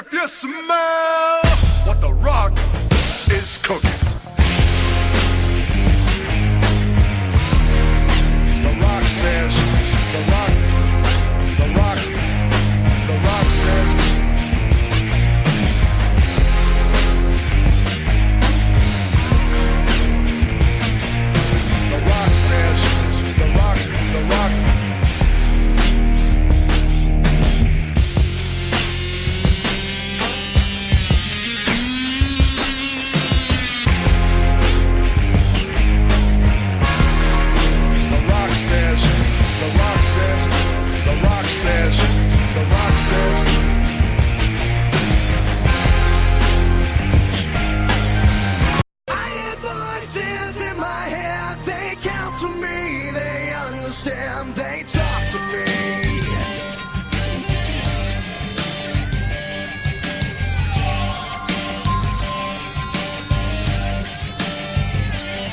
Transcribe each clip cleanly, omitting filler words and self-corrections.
If you smell what The Rock is cooking. The Rock says, The Rock says, The Rock says, The Rock. They talk to me.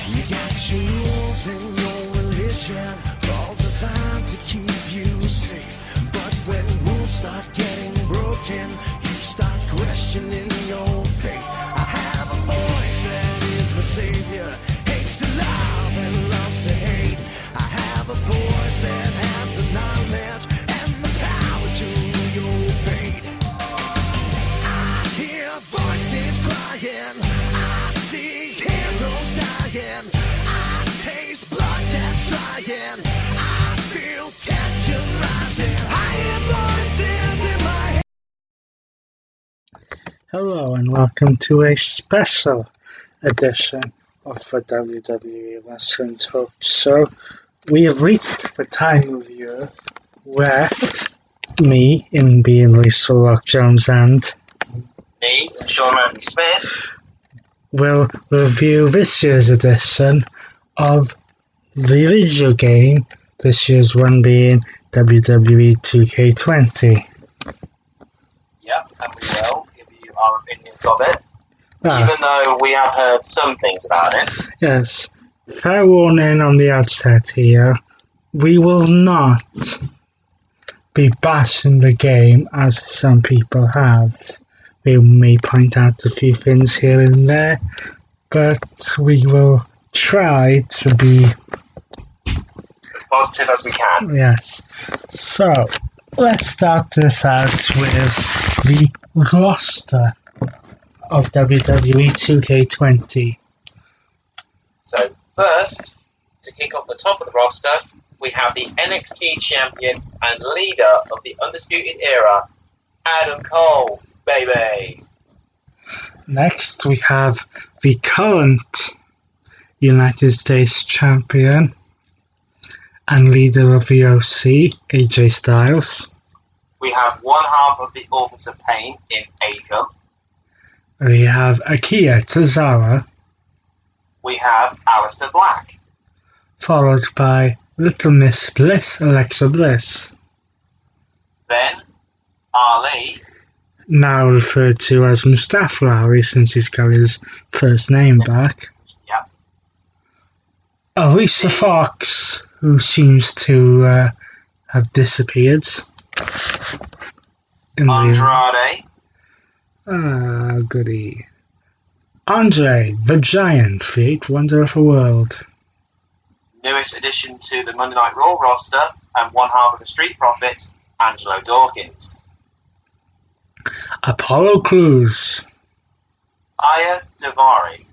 You got your rules and your religion, all designed to keep you safe. But when rules start getting broken, you start questioning your faith. I have a voice that is my savior, hates to love and loves to hate. I have a voice that has the knowledge and the power to your fate. I hear voices crying, I see heroes dying, I taste blood that's drying, I feel tension rising. I hear voices in my head. Hello and welcome to a special edition of the WWE Wrestling Talk Show. We have reached the time of year where me, in being Lisa Rock Jones, and me, Sean Martin Smith, will review this year's edition of the video game, this year's one being WWE2K20. Yep, and we will give you our opinions of it, even though we have heard some things about it. Yes. Fair warning on the outset here, we will not be bashing the game as some people have. We may point out a few things here and there, but we will try to be as positive as we can. Yes. So, let's start this out with the roster of WWE 2K20. So, first, to kick off the top of the roster, we have the NXT champion and leader of the Undisputed Era, Adam Cole, baby. Next, we have the current United States champion and leader of the OC, AJ Styles. We have one half of the Authors of Pain in Akam. We have Akira Tozawa. We have Aleister Black. Followed by Little Miss Bliss, Alexa Bliss. Then, Ali. Now referred to as Mustafa Ali since he's got his first name back. Yep. Alicia Fox, who seems to have disappeared. Andrade. Goody. Andre, the Giant, the eighth wonder of the world. Newest addition to the Monday Night Raw roster and one half of the Street Profits, Angelo Dawkins. Apollo Crews. Aya Daivari.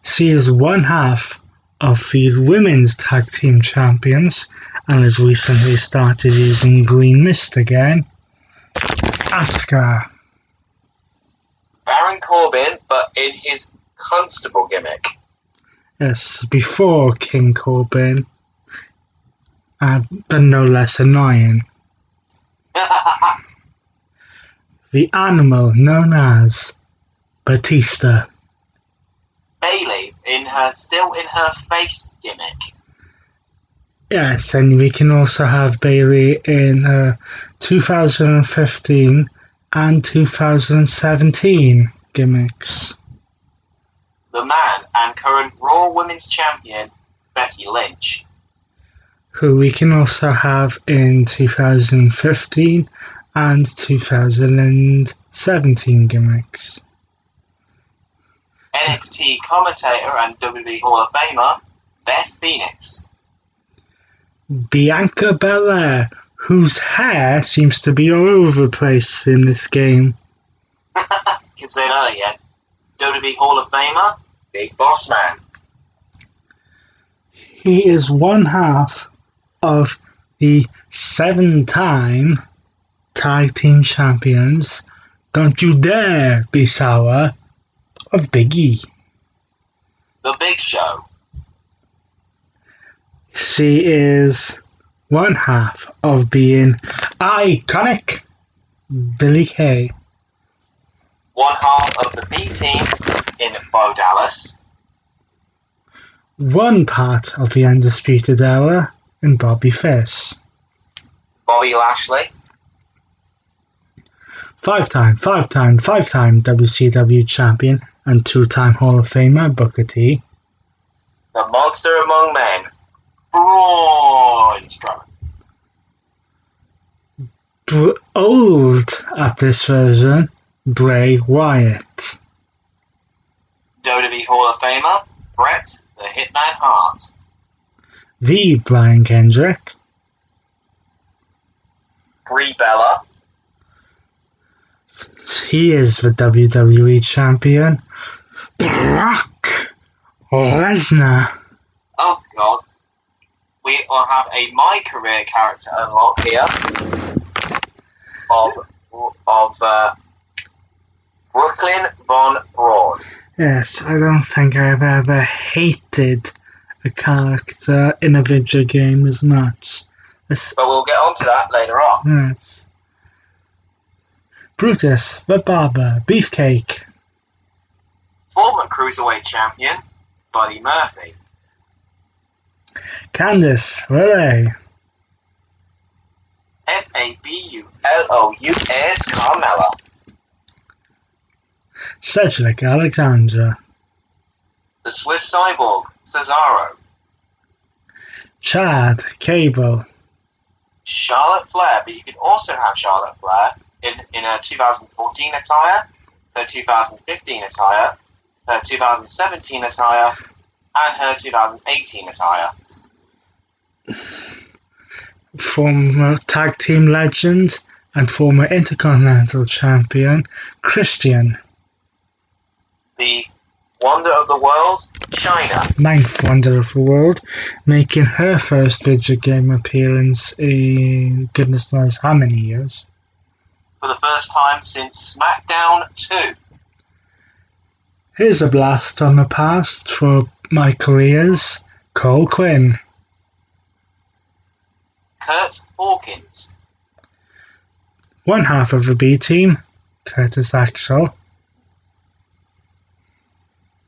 She is one half of the women's tag team champions and has recently started using Green Mist again. Asuka. Baron Corbin, but in his constable gimmick. Yes, before King Corbin, but no less annoying. The animal known as Batista. Bayley, still in her face gimmick. Yes, and we can also have Bayley in her 2015 and 2017 gimmicks. The man and current Raw Women's Champion, Becky Lynch. Who we can also have in 2015 and 2017 gimmicks. NXT commentator and WWE Hall of Famer Beth Phoenix. Bianca Belair, whose hair seems to be all over the place in this game. Can say that again. WWE Hall of Famer Big Boss Man. He is one half of the 7-time tag team champions. Don't you dare be sour of Big E. The Big Show. She is one half of being iconic Billie Kay. One half of the B team in Bo Dallas. One part of the Undisputed Era in Bobby Fish. Bobby Lashley. Five-time WCW champion and 2-time Hall of Famer Booker T. The Monster Among Men. Braun Strowman. Old at this version, Bray Wyatt. WWE Hall of Famer Bret the Hitman Hart. The Brian Kendrick. Brie Bella. He is the WWE champion, Brock Lesnar. Oh God. We will have a My Career character unlock here of Brooklyn Von Braun. Yes, I don't think I've ever hated a character in a video game as much. But we'll get onto that later on. Yes. Brutus the Barber Beefcake. Former Cruiserweight Champion Buddy Murphy. Candice LeRae. Fabulous Carmella. Cedric Alexander. The Swiss Cyborg Cesaro. Chad Cable. Charlotte Flair, but you can also have Charlotte Flair in her 2014 attire, her 2015 attire, her 2017 attire, and her 2018 attire. Former tag team legend and former Intercontinental Champion Christian. The Wonder of the World, China. 9th Wonder of the World, making her first video game appearance in goodness knows how many years. For the first time since SmackDown 2. Here's a blast from the past for my careers, Cole Quinn. Kurt Hawkins. One half of the B team, Curtis Axel.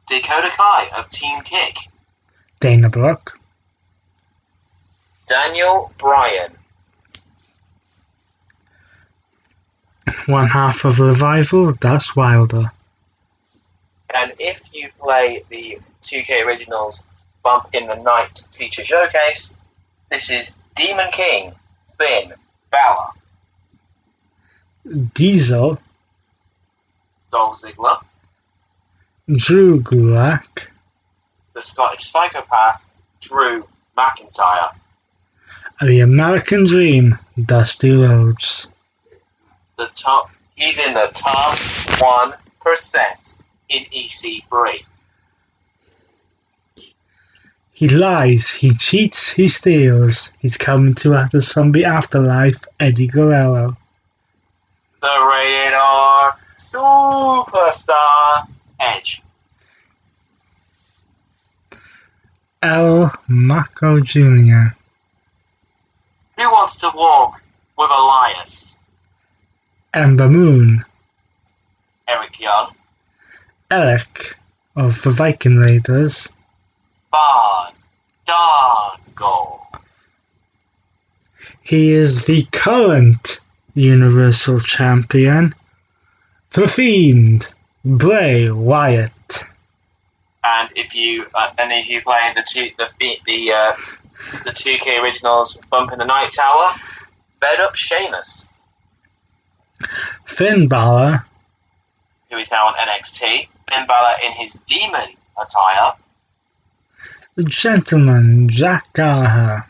Dakota Kai of Team Kick. Dana Brooke. Daniel Bryan. One half of Revival, Das Wilder. And if you play the 2K Originals Bump in the Night feature showcase, this is Demon King, Finn Balor. Diesel. Dolph Ziggler. Drew Gulak. The Scottish Psychopath, Drew McIntyre. The American Dream, Dusty Rhodes. He's in the top 1% in EC3. He lies, he cheats, he steals. He's coming to us from the afterlife, Eddie Guerrero. The rated R superstar, Edge. El Maco Jr. Who wants to walk with Elias? Ember Moon. Eric Young. Eric of the Viking Raiders. Fandango. He is the current Universal Champion, The Fiend, Bray Wyatt. And if you play the 2K Originals Bump in the Night Tower, Fed Up Sheamus. Finn Balor, who is now on NXT. Finn Balor in his demon attire. the Gentleman Jack Gallagher,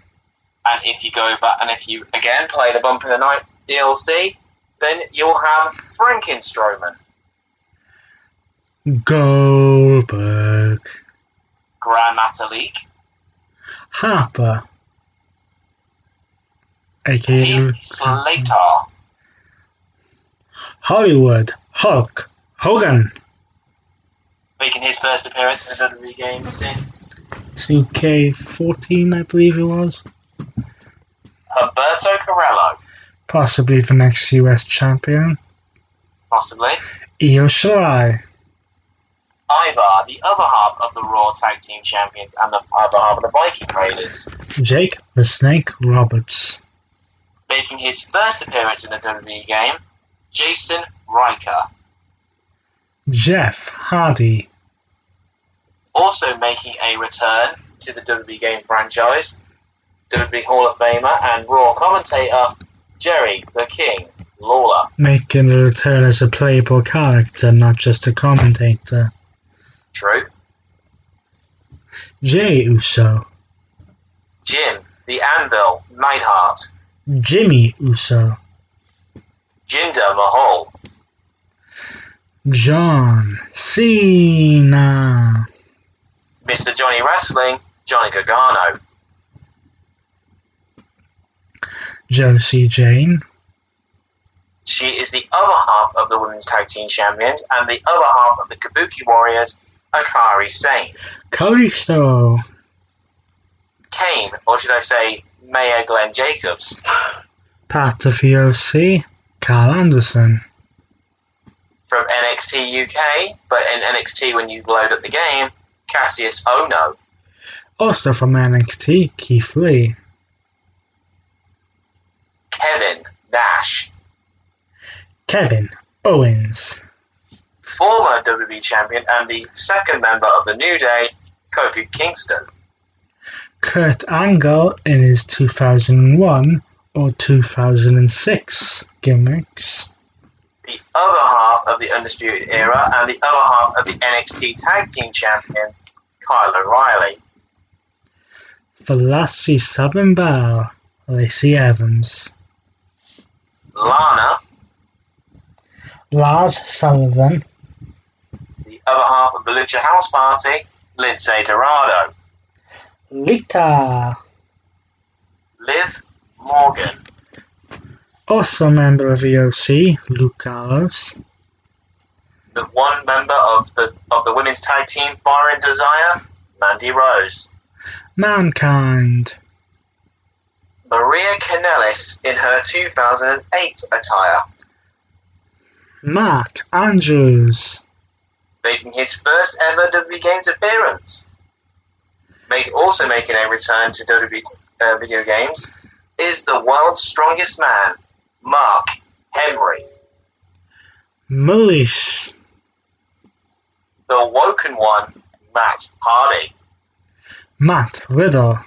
And if you go back, and if you again play the Bump in the Night DLC, then you'll have Frankenstrowman, Goldberg, Grand Metalik, Harper, aka Heath Slater, Hollywood Hulk Hogan, making his first appearance in the WWE game since 2K14, I believe it was. Humberto Carrillo, Possibly the next US champion. possibly. Io Shirai, Ivar, the other half of the Raw Tag Team Champions and the other half of the Viking Raiders, Jake the Snake Roberts, making his first appearance in the WWE game, Jason Riker. Jeff Hardy, Also making a return to the WWE game franchise, WWE Hall of Famer and Raw commentator, Jerry the King Lawler. making a return as a playable character, not just a commentator. True. Jey Uso, Jim, the Anvil Neidhart. Jimmy Uso, Jinder Mahal. John Cena, Mr. Johnny Wrestling, Johnny Gargano. Josie Jane, She is the other half of the Women's Tag Team Champions and the other half of the Kabuki Warriors, Akari Sane. Kalisto, Kane, or should I say, Mayor Glenn Jacobs. part of the OC, Carl Anderson, From NXT UK, but in NXT when you load up the game, Cassius Ohno. also from NXT, Keith Lee, Kevin Nash. Kevin Owens, Former WWE Champion and the second member of the New Day, Kofi Kingston. Kurt Angle in his 2001 or 2006 gimmicks, The other half of the Undisputed Era and the other half of the NXT Tag Team Champions, Kyle O'Reilly. Velocity Southern Belle, Lacey Evans, Lana, Lars Sullivan, the other half of the Lucha House Party, Lindsay Dorado. Lita, Liv Morgan. also a member of the OC, Luke Gallows, The one member of the Women's Tag Team, Fire and Desire, Mandy Rose. Mankind, Maria Kanellis in her 2008 attire, Mark Andrews, making his first ever WWE Games appearance. Also making a return to WWE video games is the world's strongest man, Mark Henry. Milish, The Woken One, Matt Hardy. Matt Riddle,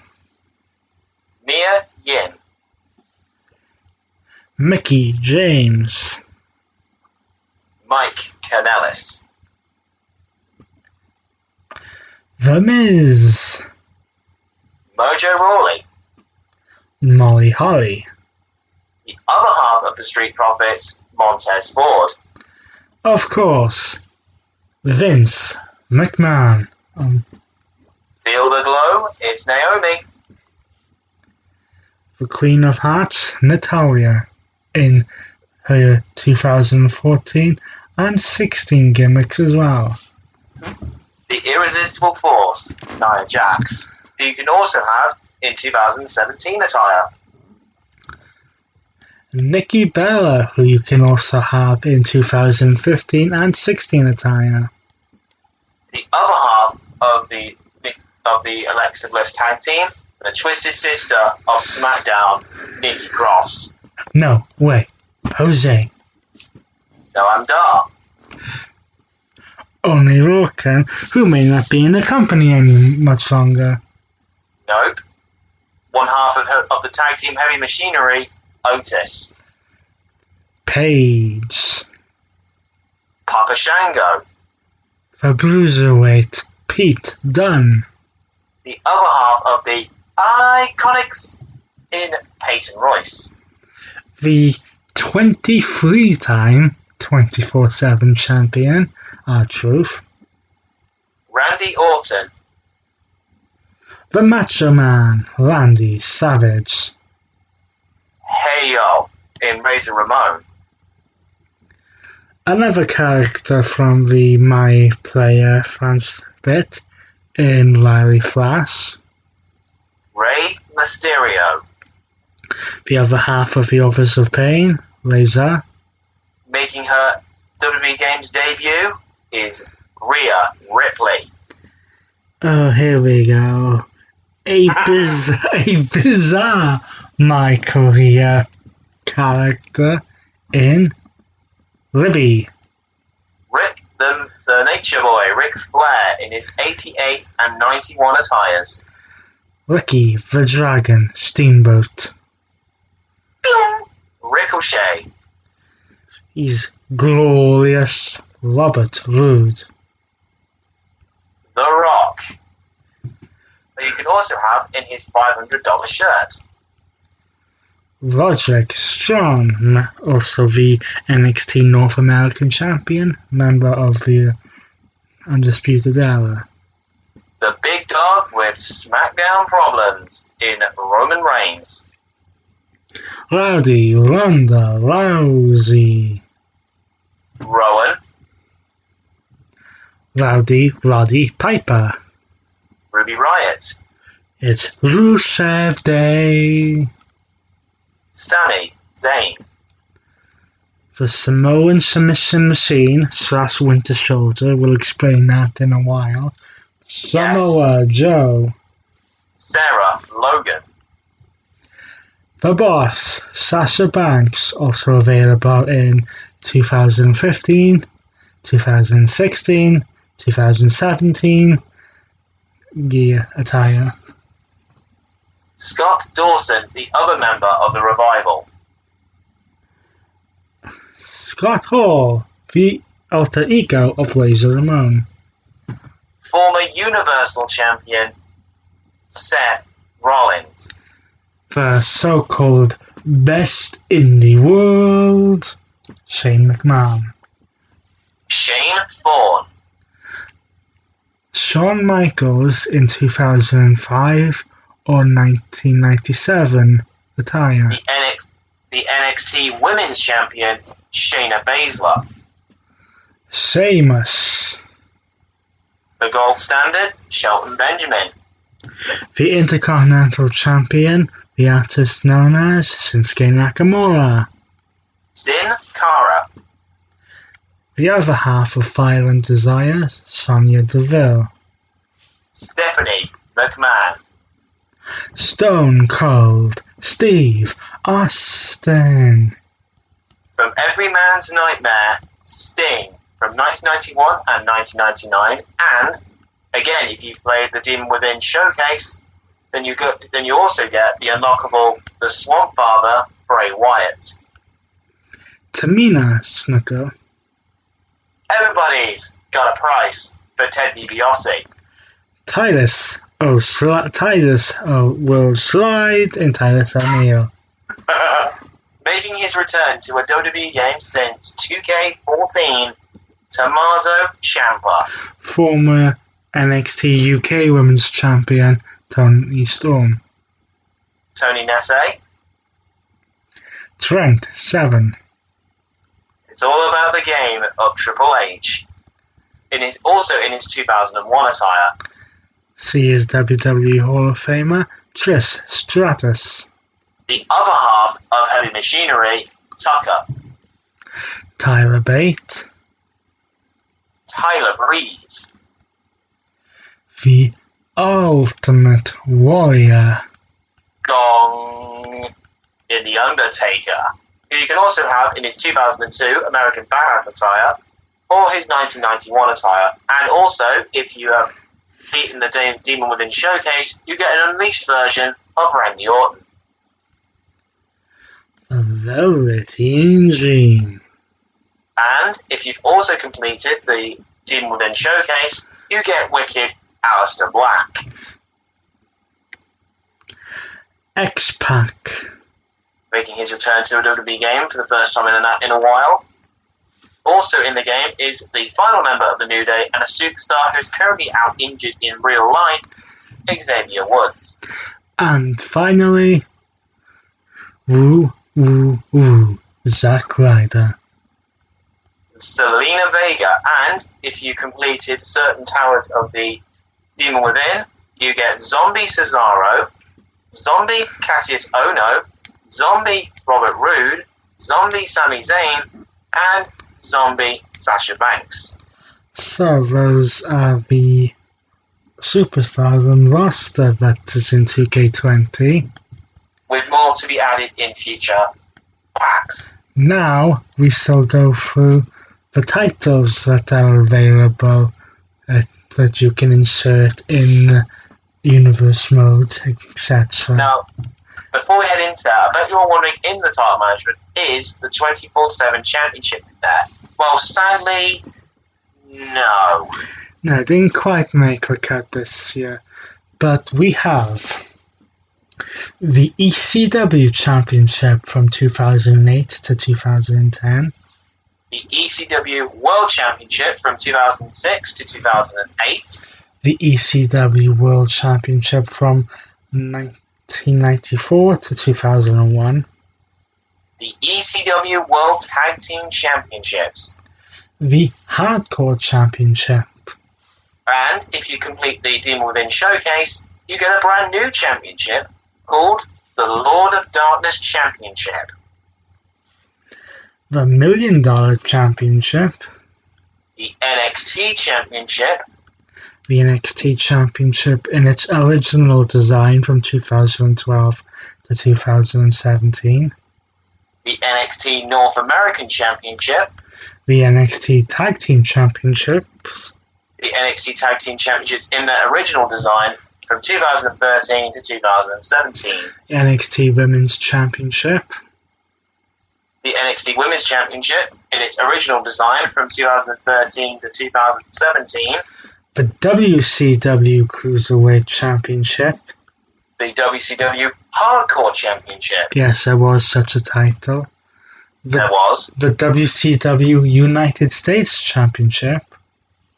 Mia Yin. Mickey James, Mike Kanellis. The Miz, Mojo Rawley. Molly Holly, The other half of the Street Profits, Montez Ford. of course, Vince McMahon, Feel the glow, it's Naomi. the Queen of Hearts, Natalia, in her 2014 and 16 gimmicks as well. The Irresistible Force, Nia Jax, who you can also have in 2017 attire. Nikki Bella, who you can also have in 2015 and 16 attire. The other half of the Alexa Bliss tag team, the Twisted Sister of SmackDown, Nikki Cross. No, wait, Jose. Noam Dar. Only Rourke, who may not be in the company any much longer. Nope. One half of the tag team Heavy Machinery, Otis. Paige. Papa Shango. The Bruiserweight, Pete Dunne. The other half of the Iconics in Peyton Royce. The 23-time 24/7 champion, R-Truth. Randy Orton. The Macho Man, Randy Savage. Hey Yo in Razor Ramon. Another character from the My Player fans bit in Larry Flash. Rey Mysterio. The other half of the Authors of Pain, Razor. Making her WWE Games debut is Rhea Ripley. Oh, here we go. A bizarre My Career character in Libby. The Nature Boy, Ric Flair, in his 88 and 91 attires. Ricky the Dragon Steamboat. Ricochet. He's glorious Robert Roode. The Rock. That you can also have in his $500 shirt. Roderick Strong, also the NXT North American champion, member of the Undisputed Era. The big dog with SmackDown problems in Roman Reigns. Rowdy Ronda Rousey. Rowan. Rowdy Roddy Piper. Ruby Riott. It's Rusev Day. Sami Zayn. The Samoan Submission Machine / Winter Soldier, we'll explain that in a while. Samoa Joe. Sarah Logan. The Boss, Sasha Banks, also available in 2015, 2016, 2017 gear attire. Scott Dawson, the other member of the Revival. Scott Hall, the alter ego of Razor Ramon. Former Universal Champion Seth Rollins. The so-called best in the world, Shane McMahon. Shane Thorne. Shawn Michaels in 2005 or 1997 attire. The NXT Women's Champion Shayna Baszler. Sheamus. The Gold Standard Shelton Benjamin. The Intercontinental Champion, the artist known as Shinsuke Nakamura. Sin Cara. The other half of Violent Desire, Sonya Deville. Stephanie McMahon. Stone Cold Steve Austin. From Every Man's Nightmare, Sting from 1991 and 1999, and again, if you've played the Demon Within showcase, then you also get the unlockable The Swamp Father Bray Wyatt. Tamina Snuka. Everybody's got a price for Ted DiBiase. Titus will slide in Titus O'Neil. Making his return to a WWE game since 2K14, Tommaso Ciampa. Former NXT UK Women's Champion Toni Storm. Tony Nese. Trent Seven. It's all about the game of Triple H. Also in his 2001 attire. She is WWE Hall of Famer Trish Stratus. The other half of Heavy Machinery, Tucker. Tyler Bate. Tyler Breeze. The Ultimate Warrior. Gong. In The Undertaker, who you can also have in his 2002 American Badass attire or his 1991 attire. And also, if you have beaten the Demon Within showcase, you get an unleashed version of Randy Orton. The Velveteen Dream. And if you've also completed the Demon Within Showcase, you get Wicked Aleister Black. X-Pac. Making his return to a WWE game for the first time in a while. Also in the game is the final member of the New Day and a superstar who is currently out injured in real life, Xavier Woods. And finally, Zack Ryder. Selena Vega. And if you completed certain towers of the Demon Within, you get Zombie Cesaro, Zombie Cassius Ohno, Zombie Robert Roode, Zombie Sami Zayn, and Zombie Sasha Banks. So those are the superstars and roster vectors in 2K20. With more to be added in future packs. Now we shall go through the titles that are available that you can insert in universe mode, etc. Now, before we head into that, I bet you're wondering, in the title management, is the 24/7 championship in there? Well, sadly, no. No, it didn't quite make the cut this year. But we have the ECW Championship from 2008 to 2010. The ECW World Championship from 2006 to 2008. The ECW World Championship from 1994 to 2001. The ECW World Tag Team Championships. The Hardcore Championship. And if you complete the Demon Within Showcase, you get a brand new championship called the Lord of Darkness Championship. The $1 Million Championship. The NXT Championship. The NXT Championship in its original design from 2012 to 2017. The NXT North American Championship. The NXT Tag Team Championships. The NXT Tag Team Championships in their original design from 2013 to 2017. The NXT Women's Championship. The NXT Women's Championship in its original design from 2013 to 2017. The WCW Cruiserweight Championship. The WCW Hardcore Championship. Yes, there was such a title. There was. The WCW United States Championship.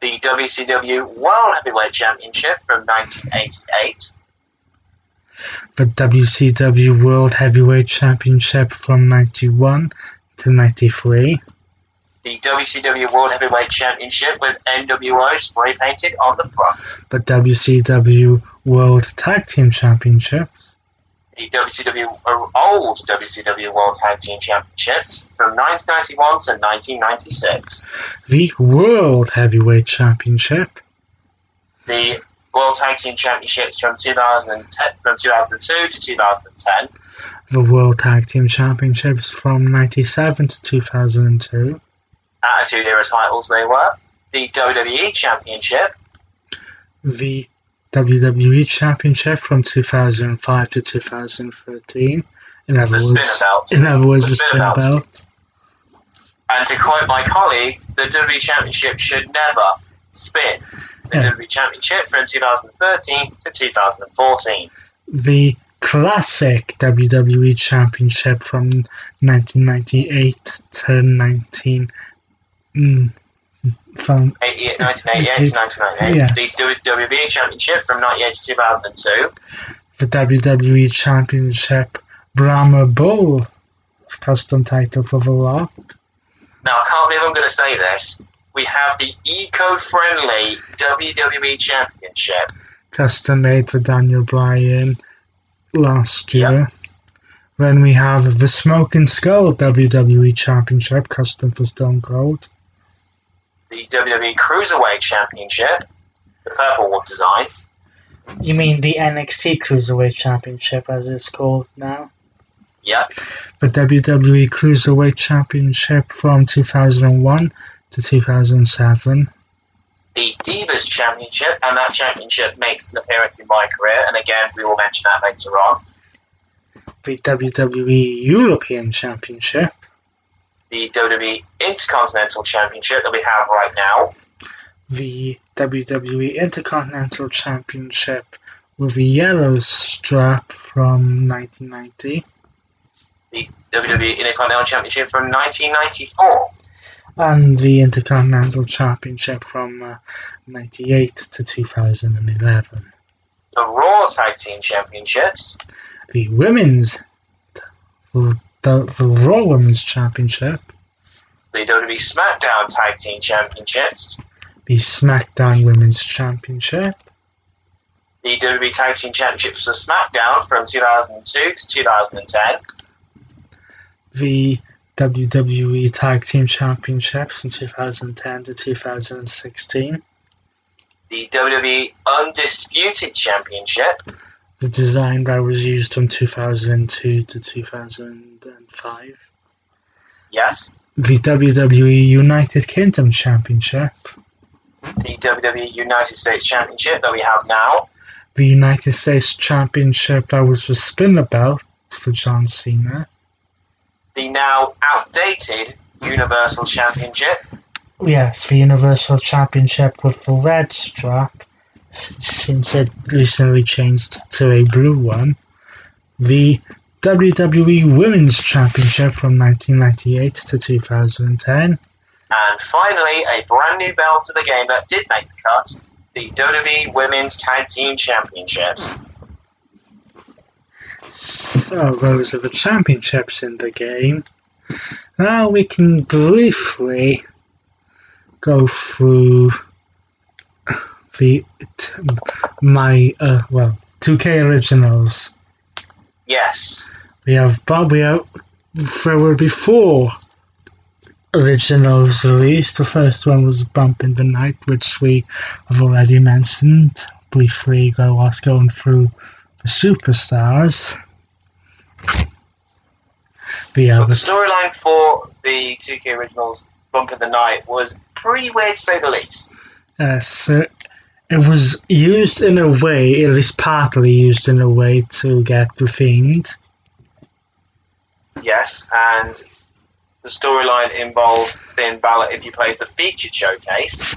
The WCW World Heavyweight Championship from 1988. The WCW World Heavyweight Championship from 91 to 93. The WCW World Heavyweight Championship with NWO spray painted on the front. The WCW World Tag Team Championship. The old WCW World Tag Team Championships from 1991 to 1996. The World Heavyweight Championship. The World Tag Team Championships from 2002 to 2010. The World Tag Team Championships from 97 to 2002. Attitude Era titles they were. The WWE Championship. The WWE Championship from 2005 to 2013. In other words, the spinner belt. And to quote my colleague, the WWE Championship should never spin. The WWE Championship from 2013 to 2014. The classic WWE Championship from 1998 to 1988 to 1998. Yes. The WWE Championship from 98 to 2002. The WWE Championship Brahma Bull custom title for The Rock. Now, I can't believe I'm going to say this. We have the eco-friendly WWE Championship. Custom made for Daniel Bryan last year. Yep. Then we have the Smoke and Skull WWE Championship, custom for Stone Cold. The WWE Cruiserweight Championship, the purple one design. You mean the NXT Cruiserweight Championship, as it's called now? Yep. The WWE Cruiserweight Championship from 2001 to 2007. The Divas Championship, and that championship makes an appearance in my career, and again, we will mention that later on. The WWE European Championship. the WWE Intercontinental Championship that we have right now, the WWE Intercontinental Championship with a yellow strap from 1990, the WWE Intercontinental Championship from 1994, and the Intercontinental Championship from 98 to 2011. the Raw Tag Team Championships, The Raw Women's Championship, the WWE SmackDown Tag Team Championships, the SmackDown Women's Championship, the WWE Tag Team Championships for SmackDown from 2002 to 2010, the WWE Tag Team Championships from 2010 to 2016, the WWE Undisputed Championship, the design that was used from 2002 to 2005, yes, the WWE United Kingdom Championship, the WWE United States Championship that we have now, the United States Championship that was the spinner belt for John Cena, the now outdated Universal Championship, yes, the Universal Championship with the red strap, since it recently changed to a blue one, the WWE Women's Championship from 1998 to 2010, and finally a brand new belt to the game that did make the cut, the WWE Women's Tag Team Championships. So those are the championships in the game. Now we can briefly go through the 2K originals. Yes. There were before originals released. The first one was Bump in the Night, which we have already mentioned briefly whilst going through the superstars. The storyline for the 2K originals Bump in the Night was pretty weird to say the least. So it was used in a way, at least partly used in a way, to get the Fiend. Yes, and the storyline involved Finn Balor if you played the featured showcase.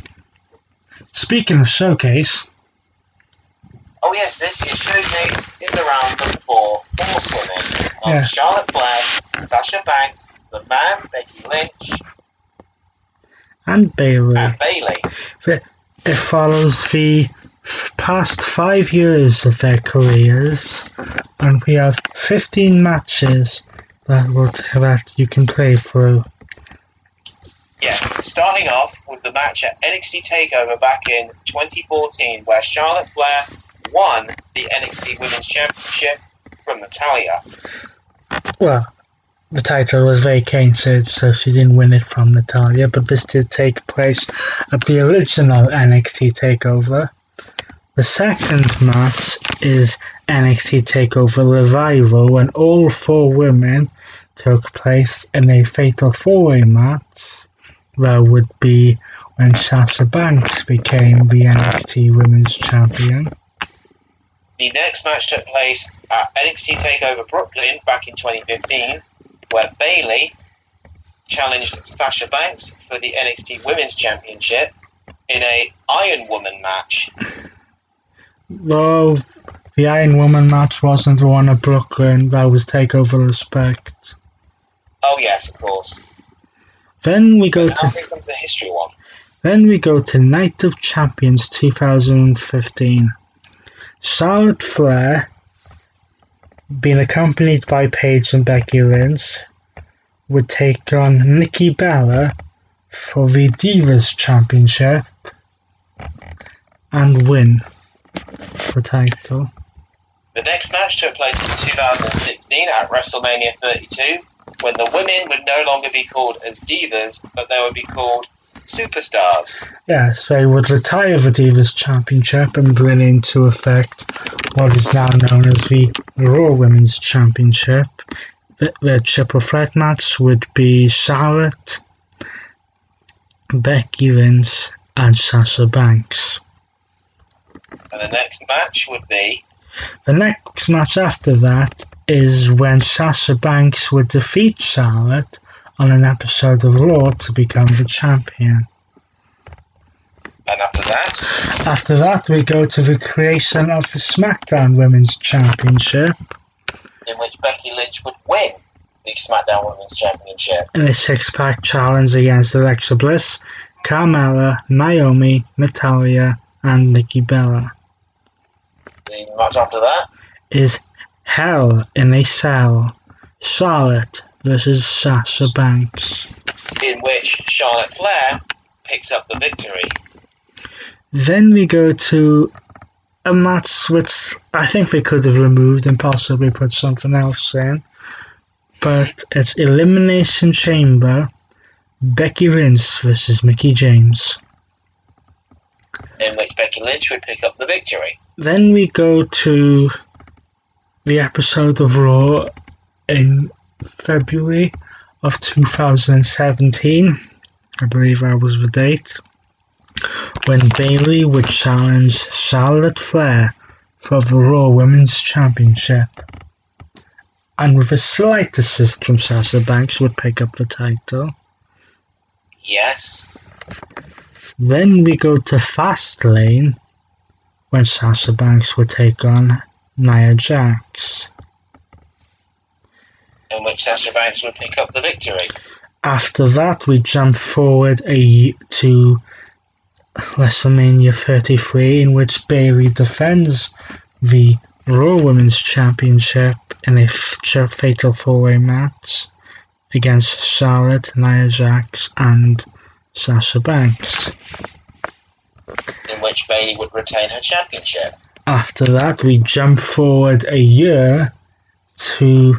Speaking of showcase, oh yes, this year's showcase is around the four horsewomen of Yeah. Charlotte Flair, Sasha Banks, The Man, Becky Lynch, and Bayley. It follows the past 5 years of their careers, and we have 15 matches that you can play through. Yes, starting off with the match at NXT TakeOver back in 2014, where Charlotte Flair won the NXT Women's Championship from Natalya. Well, the title was vacated, so she didn't win it from Natalya, but this did take place at the original NXT TakeOver. The second match is NXT TakeOver Revival, when all 4 women took place in a fatal 4-way match. That would be when Sasha Banks became the NXT Women's Champion. The next match took place at NXT TakeOver Brooklyn back in 2015, where Bayley challenged Sasha Banks for the NXT Women's Championship in a Iron Woman match. Though the Iron Woman match wasn't the one at Brooklyn, that was TakeOver Respect. Oh yes, of course. Then we go Now here comes the history one. Then we go to Night of Champions 2015. Charlotte Flair, being accompanied by Paige and Becky Lynch, would take on Nikki Bella for the Divas Championship and win the title. The next match took place in 2016 at WrestleMania 32, when the women would no longer be called as Divas, but they would be called Superstars. Yes, they would retire the Divas Championship and bring into effect what is now known as the Raw Women's Championship. The triple threat match would be Charlotte, Becky Lynch, and Sasha Banks. And the next match would be... The next match after that is when Sasha Banks would defeat Charlotte on an episode of Raw to become the champion. And After that, we go to the creation of the SmackDown Women's Championship, in which Becky Lynch would win the SmackDown Women's Championship in a six-pack challenge against Alexa Bliss, Carmella, Naomi, Natalya, and Nikki Bella. The match after that Is Hell in a Cell, Charlotte versus Sasha Banks. in which Charlotte Flair picks up the victory. Then we go to a match which I think they could have removed and possibly put something else in, but it's Elimination Chamber, Becky Lynch versus Mickie James. In which Becky Lynch would pick up the victory. Then we go to the episode of Raw in February of 2017. I believe that was the date. When Bayley would challenge Charlotte Flair for the Raw Women's Championship. And with a slight assist from Sasha Banks would pick up the title. Yes. Then we go to Fastlane, when Sasha Banks would take on Nia Jax. In which Sasha Banks would pick up the victory. After that, we jump forward to WrestleMania 33, in which Bayley defends the Raw Women's Championship in a fatal four-way match against Charlotte, Nia Jax, and Sasha Banks. In which Bayley would retain her championship. After that, we jump forward a year to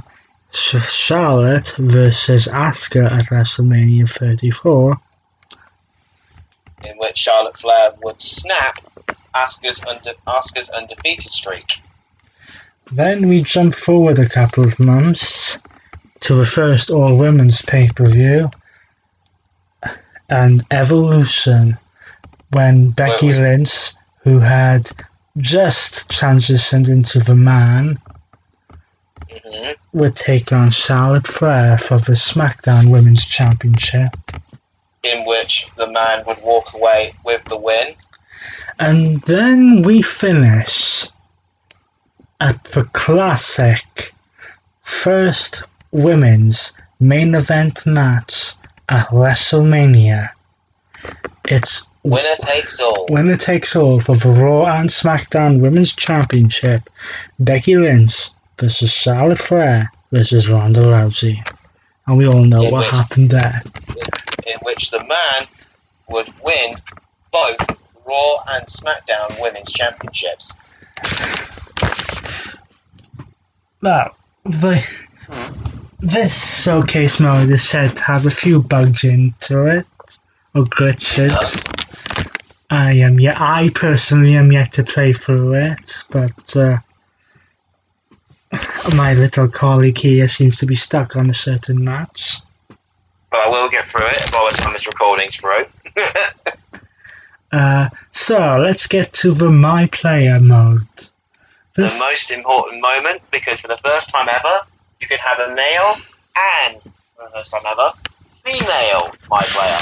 Charlotte versus Asuka at WrestleMania 34. In which Charlotte Flair would snap Asuka's undefeated streak. Then we jump forward a couple of months to the first all-women's pay-per-view and Evolution, when Becky Lynch, who had just transitioned into the man, would take on Charlotte Flair for the SmackDown Women's Championship. In which the man would walk away with the win. And then we finish at the classic first women's main event match at WrestleMania. It's Winner takes all. Winner takes all for the Raw and SmackDown Women's Championship. Becky Lynch versus Charlotte Flair versus Ronda Rousey. And we all know what happened there. In which the man would win both Raw and SmackDown Women's Championships. Now, this showcase mode is said to have a few bugs into it, or glitches. I personally am yet to play through it, but my little colleague here seems to be stuck on a certain match. But I will get through it by the time this recording's through. So, let's get to the My Player mode. The most important moment, because for the first time ever, you can have a male and, for the first time ever, female My Player.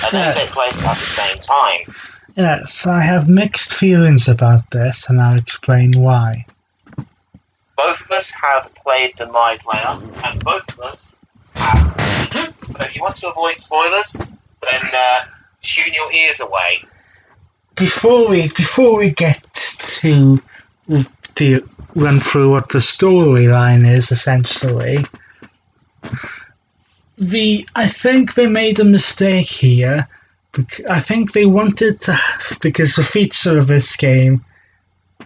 And they take place at the same time. Yes, I have mixed feelings about this, and I'll explain why. Both of us have played the My Player, and both of us have. But if you want to avoid spoilers, then tune your ears away. Before we get to run through what the storyline is, essentially, I think they made a mistake here. I think they wanted to, because the feature of this game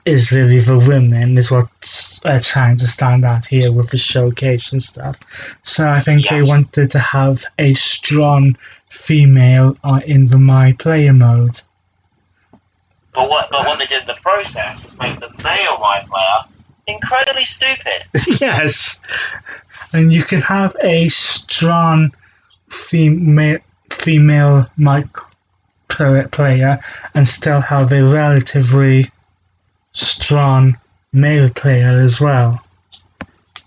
is really the women, is what's trying to stand out here with the showcase and stuff. So I think they wanted to have a strong female in the My Player mode. But what they did in the process was make the male My Player incredibly stupid. Yes, and you can have a strong female My Player and still have a relatively strong male player as well.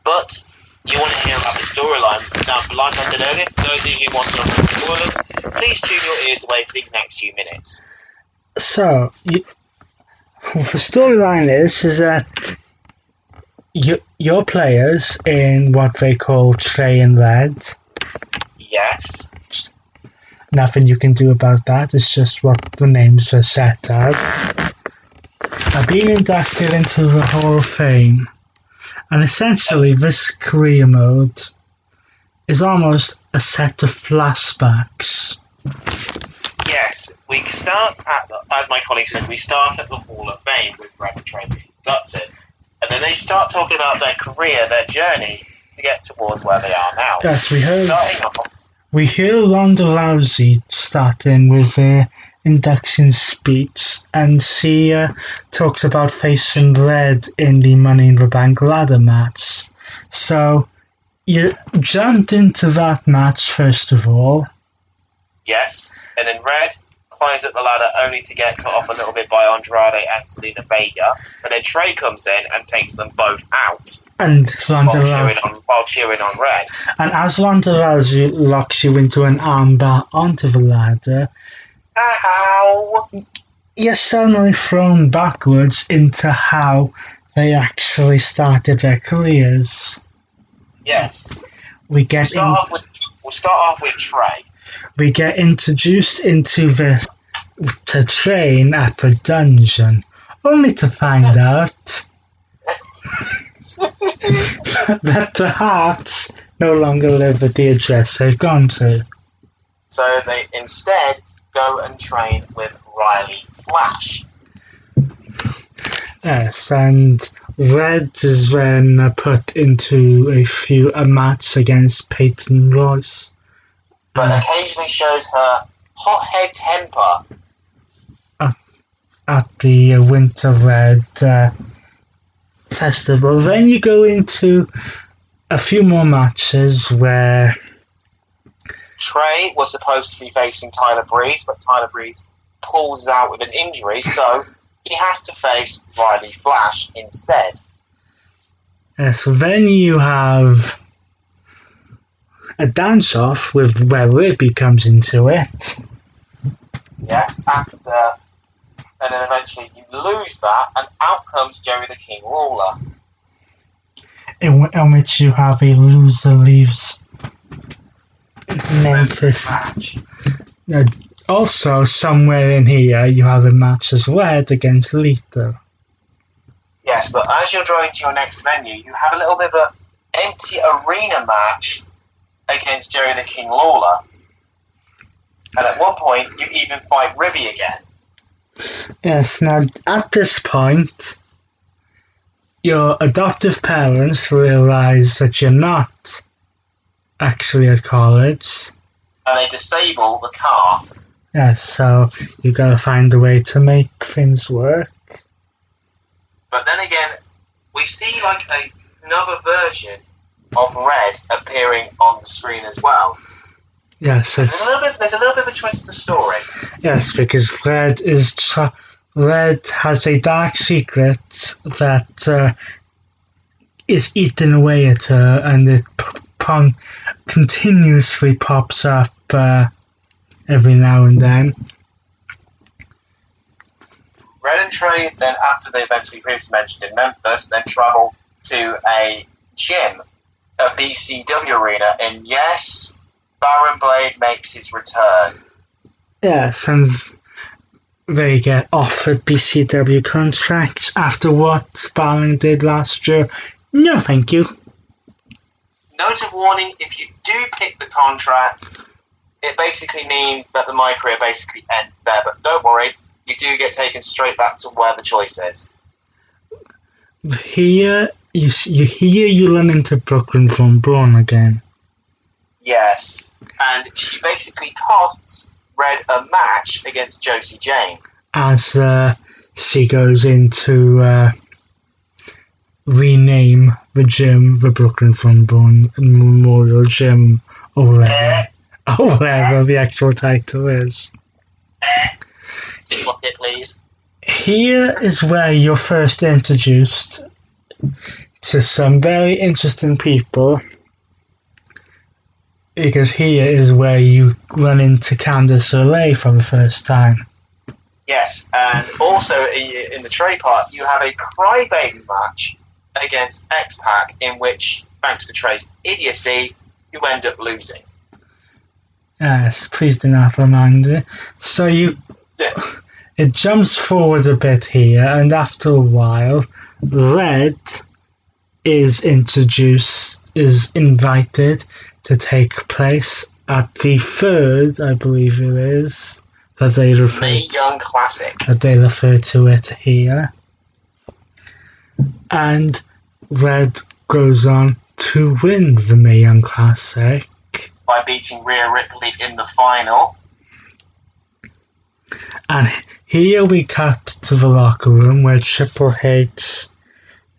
But you want to hear about the storyline. Now, like I said earlier, for those of you who want to avoid spoilers, please tune your ears away for these next few minutes. So, the storyline is that your players in what they call Trey and Red. Yes. Nothing you can do about that. It's just what the names are set as. I've been inducted into the Hall of Fame, and essentially this career mode is almost a set of flashbacks. Yes, we start at, as my colleague said, we start at the Hall of Fame with Red and Trey being inducted, and then they start talking about their career, their journey to get towards where they are now. Yes, Starting off, we hear Ronda Rousey starting with her induction speech, and she talks about facing Red in the Money in the Bank ladder match. So, you jumped into that match first of all. yes, and then Red climbs up the ladder only to get cut off a little bit by Andrade and Selena Vega, and then Trey comes in and takes them both out And Ronda while cheering on Red. And as Ronda Rousey locks you into an armbar onto the ladder, Ow! you're suddenly thrown backwards into how they actually started their careers. Yes. We get We'll start off with Trey. we get introduced into this to train at the dungeon, only to find out that perhaps no longer live at the address they've gone to. So they instead go and train with Riley Flash. Yes, and Red is then put into a match against Peyton Royce. But occasionally shows her hothead temper. At the Winter Red Festival. Then you go into a few more matches where Trey was supposed to be facing Tyler Breeze, but Tyler Breeze pulls out with an injury, so he has to face Riley Flash instead. so then you have a dance-off with where Ribby comes into it. Yes, and then eventually you lose that, and out comes Jerry the King Lawler. In which you have a loser leaves Memphis. Match. Also, somewhere in here, you have a match as Red against Lito. Yes, but as you're driving to your next venue, you have a little bit of an empty arena match against Jerry the King Lawler. And at one point, you even fight Ribby again. Yes, now at this point, your adoptive parents realize that you're not actually at college. And they disable the car. Yes, so you gotta find a way to make things work. But then again, we see like another version of Red appearing on the screen as well. Yes, There's a little bit of a twist in the story. yes, because Red has a dark secret that is eating away at her, and it continuously pops up every now and then. Red and Trey then, after the events we previously mentioned in Memphis, then travel to a gym, a BCW arena, and yes, Baron Blade makes his return. Yes, and they get offered BCW contracts after what Sparling did last year. No, thank you. Note of warning, if you do pick the contract, it basically means that my career basically ends there, but don't worry, you do get taken straight back to where the choice is. Here you run into Brooklyn from Braun again. Yes, and she basically costs Red a match against Josie Jane. As she goes in to rename the gym the Brooklyn from Braun Memorial Gym, or whatever the actual title is. Look it, please. Here is where you're first introduced to some very interesting people, because here is where you run into Candice LeRae for the first time. Yes, and also in the Trey part, you have a crybaby match against X-Pac, in which, thanks to Trey's idiocy, you end up losing. Yes, please do not remind me. So it jumps forward a bit here, and after a while, Red is invited to take place at the third, I believe it is, that they Mae Young Classic. That they refer to it here. And Red goes on to win the Mae Young Classic by beating Rhea Ripley in the final. And here we cut to the locker room where Triple H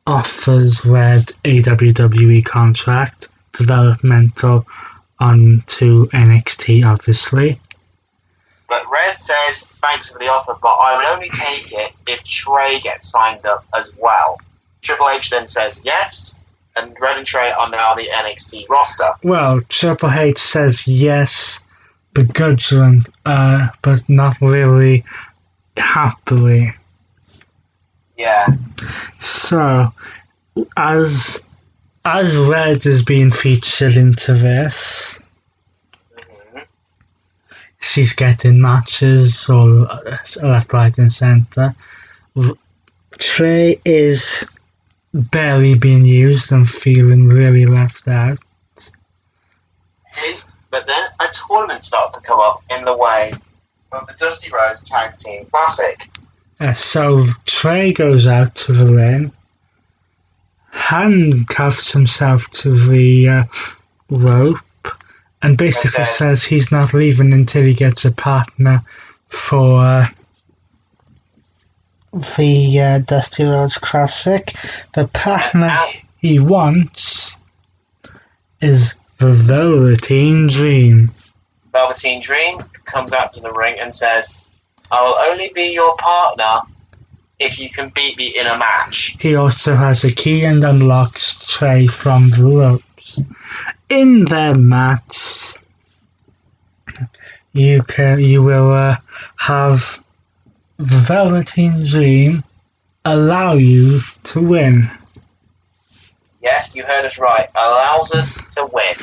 offers Red a WWE contract, developmental onto NXT, obviously. But Red says, thanks for the offer, but I would only take it if Trey gets signed up as well. Triple H then says yes, and Red and Trey are now the NXT roster. Well, Triple H says yes, begrudgingly, but not really happily. Yeah. So, as Red is being featured into this, she's getting matches all left, right, and centre. Trey is barely being used and feeling really left out. But then a tournament starts to come up in the way of the Dusty Rhodes Tag Team Classic. So Trey goes out to the ring, handcuffs himself to the rope, and basically says he's not leaving until he gets a partner for the Dusty Rhodes Classic. The partner he wants is the Velveteen Dream. Velveteen Dream comes out to the ring and says, I will only be your partner if you can beat me in a match. He also has a key and unlocks Trey from the ropes. In their match, you will have the Velveteen Dream allow you to win. Yes, you heard us right. Allows us to win.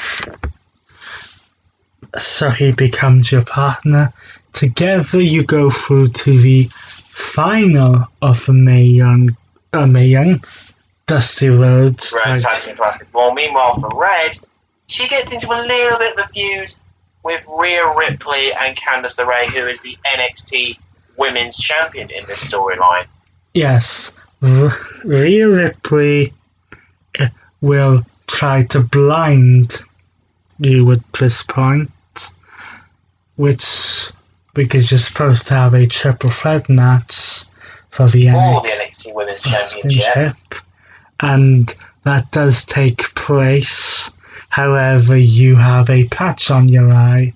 So he becomes your partner. Together you go through to the final of the Mae Young Dusty Rhodes Tag Team Classic. Well, meanwhile for Red, she gets into a little bit of a feud with Rhea Ripley and Candice LeRae, who is the NXT Women's Champion in this storyline. Yes, Rhea Ripley will try to blind you at this point, because you're supposed to have a triple threat match for the NXT Women's Championship. And that does take place. However, you have a patch on your eye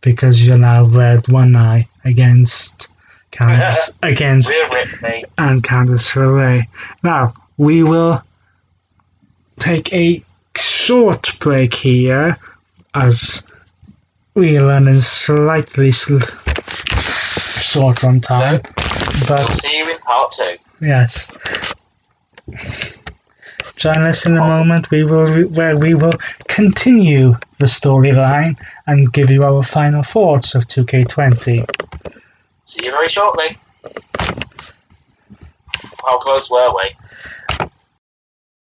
because you're now red one eye against Candice and Candice LeRae. Now, we will take a short break here as we are running slightly short on time. But we'll see you in part 2. Yes. Join us in a moment where we will continue the storyline and give you our final thoughts of 2K20. See you very shortly. How close were we?